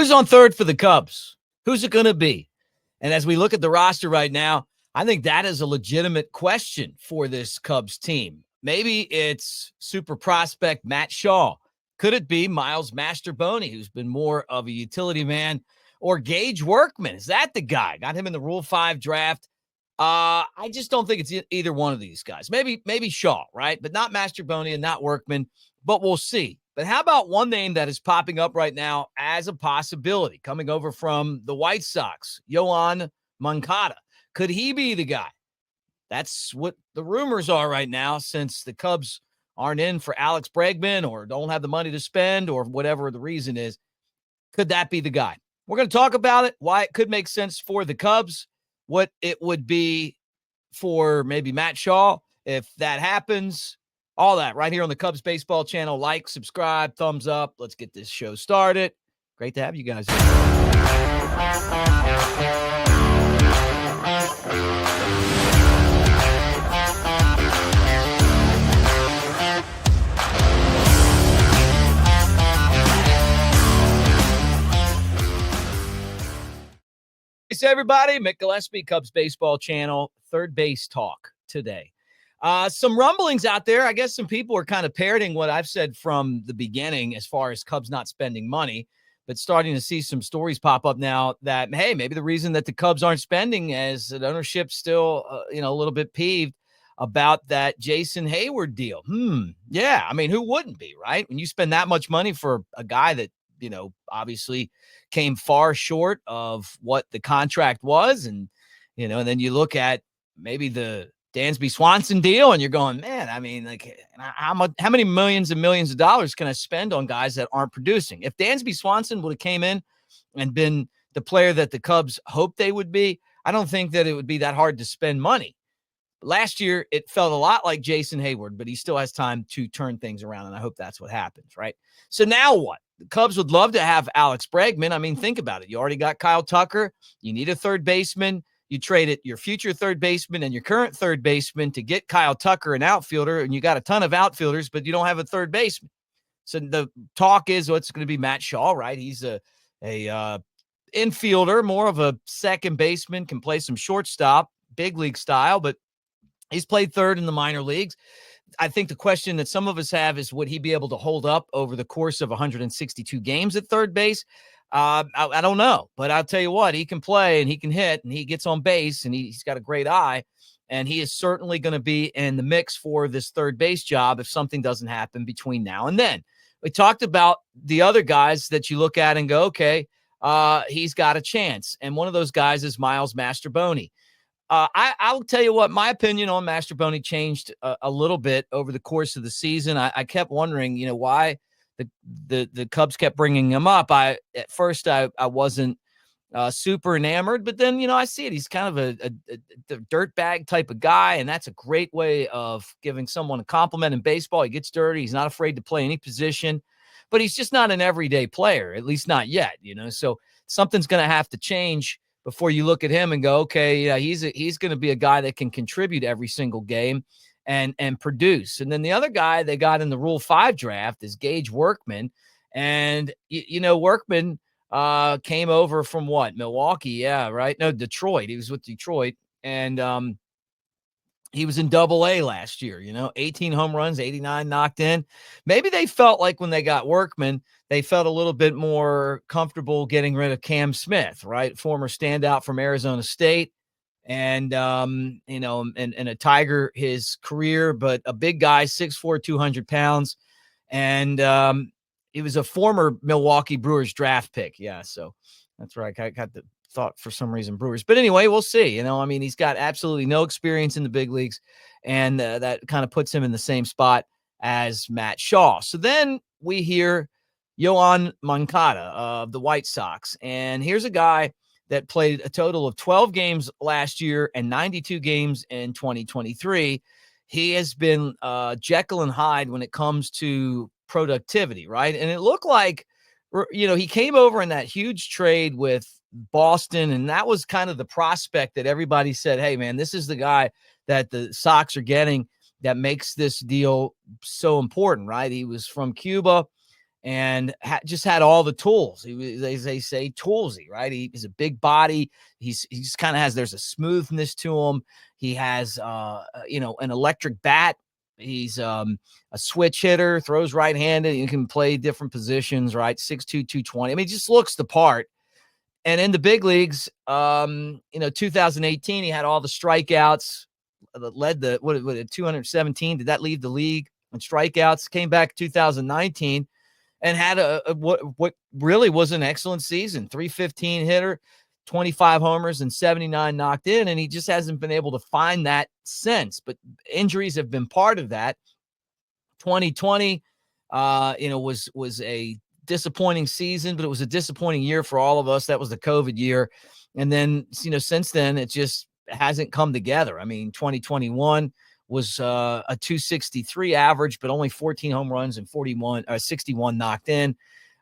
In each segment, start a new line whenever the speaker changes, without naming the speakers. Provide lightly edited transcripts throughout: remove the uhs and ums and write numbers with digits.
Who's on third for the Cubs? Who's it going to be? And as we look at the roster right now, I think that is a legitimate question for this Cubs team. Maybe it's super prospect Matt Shaw. Could it be Miles Masterboni, who's been more of a utility man, or Gage Workman? Is that the guy? Got him in the Rule 5 draft. I just don't think it's either one of these guys. Maybe Shaw, right? But not Masterboni and not Workman, but we'll see. But how about one name that is popping up right now as a possibility coming over from the White Sox, Yoan Moncada? Could he be the guy? That's what the rumors are right now, since the Cubs aren't in for Alex Bregman or don't have the money to spend or whatever the reason is. Could that be the guy? We're going to talk about it, why it could make sense for the Cubs, what it would be for maybe Matt Shaw if that happens, all that right here on the Cubs Baseball channel. Like, subscribe, thumbs up. Let's get this show started. Great to have you guys Hey, everybody. Mick Gillespie, Cubs Baseball channel, third base talk today. Some rumblings out there. I guess some people are kind of parroting what I've said from the beginning as far as Cubs not spending money, but starting to see some stories pop up now that, hey, maybe the reason that the Cubs aren't spending is that ownership's still, a little bit peeved about that Jason Hayward deal. Yeah. I mean, who wouldn't be, right? When you spend that much money for a guy that, obviously came far short of what the contract was. And then you look at maybe the Dansby Swanson deal and you're going, man, I mean, like how many millions and millions of dollars can I spend on guys that aren't producing? If Dansby Swanson would have came in and been the player that the Cubs hoped they would be, I don't think that it would be that hard to spend money. Last year, it felt a lot like Jason Hayward, but he still has time to turn things around, and I hope that's what happens, right? So now what? The Cubs would love to have Alex Bregman. I mean, think about it. You already got Kyle Tucker. You need a third baseman. You traded your future third baseman and your current third baseman to get Kyle Tucker, an outfielder, and you got a ton of outfielders, but you don't have a third baseman. So the talk is, it's going to be Matt Shaw, right? He's a infielder, more of a second baseman, can play some shortstop, big league style, but he's played third in the minor leagues. I think the question that some of us have is, would he be able to hold up over the course of 162 games at third base? I don't know, but I'll tell you what, he can play and he can hit and he gets on base and he's got a great eye, and he is certainly going to be in the mix for this third base job if something doesn't happen between now and then. We talked about the other guys that you look at and go, okay, he's got a chance. And one of those guys is Miles Masterboni. I'll tell you what, my opinion on Masterboni changed a little bit over the course of the season. I kept wondering, why the Cubs kept bringing him up. At first I wasn't super enamored, but then, I see it. He's kind of a dirtbag type of guy, and that's a great way of giving someone a compliment in baseball. He gets dirty. He's not afraid to play any position, but he's just not an everyday player, at least not yet, so something's going to have to change before you look at him and go, okay, yeah, he's going to be a guy that can contribute every single game and produce. And then the other guy they got in the Rule 5 draft is Gage Workman. And, Workman came over from what? Milwaukee. Yeah, right. No, Detroit. He was with Detroit. And he was in Double-A last year, 18 home runs, 89 knocked in. Maybe they felt like when they got Workman, they felt a little bit more comfortable getting rid of Cam Smith, right? Former standout from Arizona State. And, and a Tiger his career, but a big guy, 6'4", 200 pounds. And he was a former Milwaukee Brewers draft pick. Yeah, so that's right. I got the thought for some reason Brewers. But anyway, we'll see. He's got absolutely no experience in the big leagues, and that kind of puts him in the same spot as Matt Shaw. So then we hear Yoan Moncada of the White Sox. And here's a guy that played a total of 12 games last year and 92 games in 2023. He has been Jekyll and Hyde when it comes to productivity, right? And it looked like, he came over in that huge trade with Boston, and that was kind of the prospect that everybody said, hey, man, this is the guy that the Sox are getting that makes this deal so important, right? He was from Cuba, and just had all the tools. They say toolsy, right? He's a big body. He just kind of has, there's a smoothness to him. He has, an electric bat. He's a switch hitter, throws right-handed. You can play different positions, right? 6'2", 220. I mean, he just looks the part. And in the big leagues, 2018, he had all the strikeouts, led the, what 217. Did that lead the league in strikeouts? Came back 2019 and had what really was an excellent season. 315 hitter, 25 homers, and 79 knocked in. And he just hasn't been able to find that since. But injuries have been part of that. 2020, was a disappointing season, but it was a disappointing year for all of us. That was the COVID year. And then, since then, it just hasn't come together. I mean, 2021 was a 263 average, but only 14 home runs and 61 knocked in.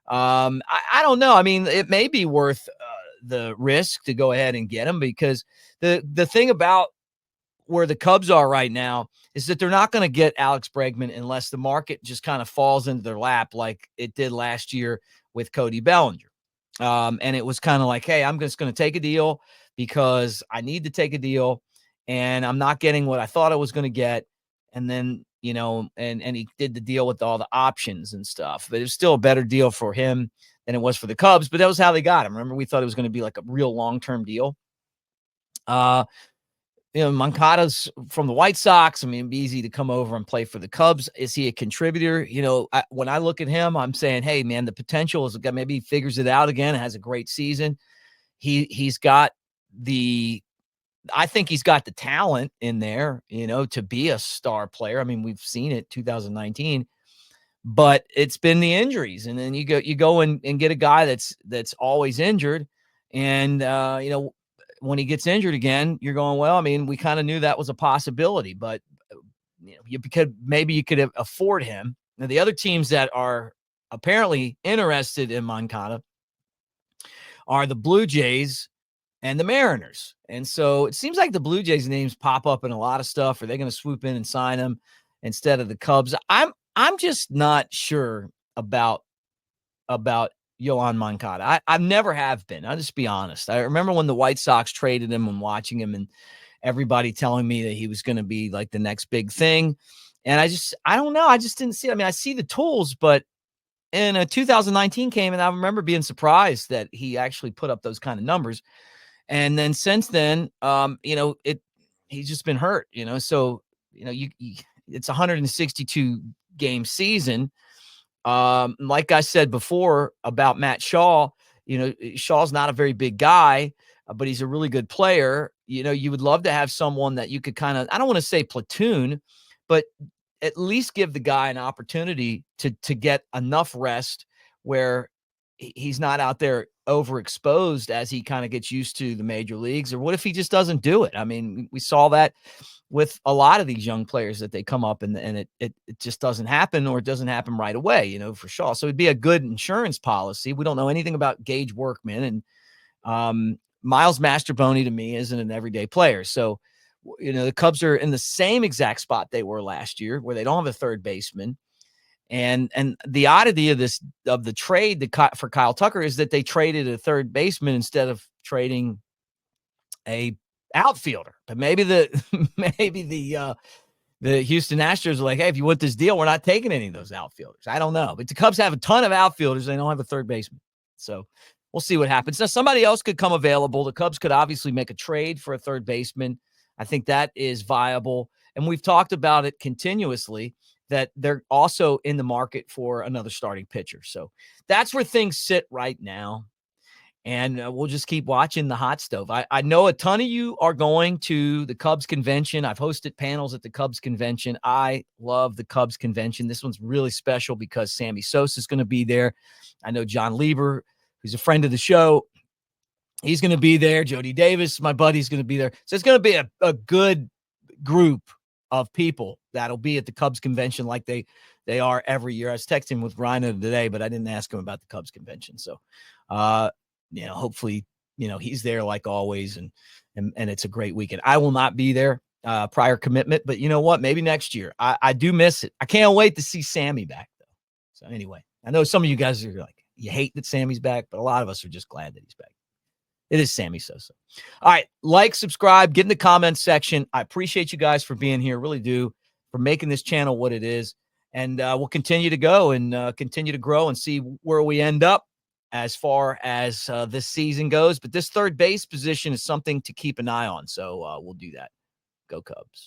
I don't know. I mean, it may be worth the risk to go ahead and get him, because the thing about where the Cubs are right now is that they're not going to get Alex Bregman unless the market just kind of falls into their lap like it did last year with Cody Bellinger. And it was kind of like, hey, I'm just going to take a deal because I need to take a deal, and I'm not getting what I thought I was going to get. And then, and he did the deal with all the options and stuff, but it was still a better deal for him than it was for the Cubs. But that was how they got him. Remember, we thought it was going to be like a real long-term deal. Moncada's from the White Sox. I mean, it'd be easy to come over and play for the Cubs. Is he a contributor? When I look at him, I'm saying, hey, man, the potential is, maybe he figures it out again, has a great season. He's got I think he's got the talent in there, to be a star player. I mean, we've seen it 2019, but it's been the injuries. And then you go and get a guy that's always injured. And, when he gets injured again, you're going, well, I mean, we kind of knew that was a possibility, but you could afford him. Now, the other teams that are apparently interested in Moncada are the Blue Jays and the Mariners. And so it seems like the Blue Jays names pop up in a lot of stuff. Are they going to swoop in and sign him instead of the Cubs? I'm just not sure about Yoan Moncada. I never have been. I'll just be honest. I remember when the White Sox traded him and watching him and everybody telling me that he was going to be like the next big thing. And I don't know. I just didn't see it. I mean, I see the tools, but in 2019 came, and I remember being surprised that he actually put up those kind of numbers. And then since then, he's just been hurt, so, it's a 162 game season. Like I said before about Matt Shaw, Shaw's not a very big guy, but he's a really good player. You would love to have someone that you could kind of, I don't want to say platoon, but at least give the guy an opportunity to get enough rest where he's not out there overexposed as he kind of gets used to the major leagues. Or what if he just doesn't do it? I mean, we saw that with a lot of these young players that they come up and it just doesn't happen, or it doesn't happen right away, for Shaw. So it'd be a good insurance policy. We don't know anything about Gage Workman, and Miles Masterboni to me isn't an everyday player. So, the Cubs are in the same exact spot they were last year, where they don't have a third baseman. And the oddity of the trade for Kyle Tucker is that they traded a third baseman instead of trading a outfielder. But maybe the Houston Astros are like, hey, if you want this deal, we're not taking any of those outfielders. I don't know. But the Cubs have a ton of outfielders. They don't have a third baseman. So we'll see what happens. Now, somebody else could come available. The Cubs could obviously make a trade for a third baseman. I think that is viable. And we've talked about it continuously, that they're also in the market for another starting pitcher. So that's where things sit right now. And we'll just keep watching the hot stove. I know a ton of you are going to the Cubs convention. I've hosted panels at the Cubs convention. I love the Cubs convention. This one's really special because Sammy Sosa is going to be there. I know John Lieber, who's a friend of the show, he's going to be there. Jody Davis, my buddy's going to be there. So it's going to be a good group of people that'll be at the Cubs convention like they are every year. I was texting with Rhino today, but I didn't ask him about the Cubs convention. So, hopefully, he's there like always, and it's a great weekend. I will not be there, prior commitment, but you know what? Maybe next year. I do miss it. I can't wait to see Sammy back though. So anyway, I know some of you guys are like, you hate that Sammy's back, but a lot of us are just glad that he's back. It is Sammy Sosa. All right. Like, subscribe, get in the comments section. I appreciate you guys for being here. Really do, for making this channel what it is. And we'll continue to go and continue to grow and see where we end up as far as this season goes. But this third base position is something to keep an eye on. So we'll do that. Go Cubs.